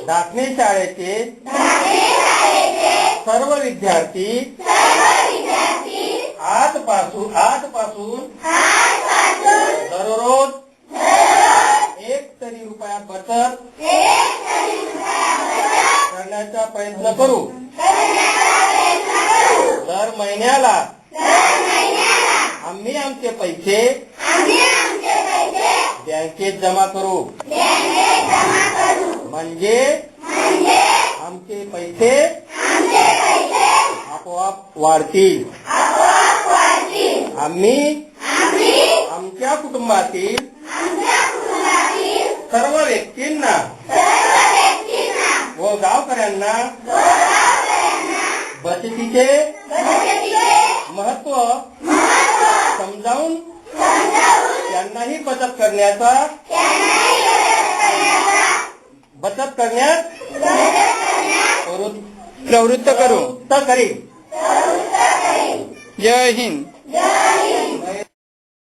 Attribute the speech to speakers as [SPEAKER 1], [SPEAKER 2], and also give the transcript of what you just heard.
[SPEAKER 1] ढाकणे शाळेचे सर्व विद्यार्थी आजपासून दररोज एक तरी रुपया बचत करण्याचा प्रयत्न करू। दर महिन्याला आम्ही आमचे पैसे बँकेत जमा करू, म्हणजे आमचे पैसे आपोआप वाढतील। आम्ही आमच्या कुटुंबातील सर्व व्यक्तींना व गावकऱ्यांना बचतीचे महत्त्व समजावून त्यांनाही बचत करण्यात प्रवृत्त करू। जय हिंद।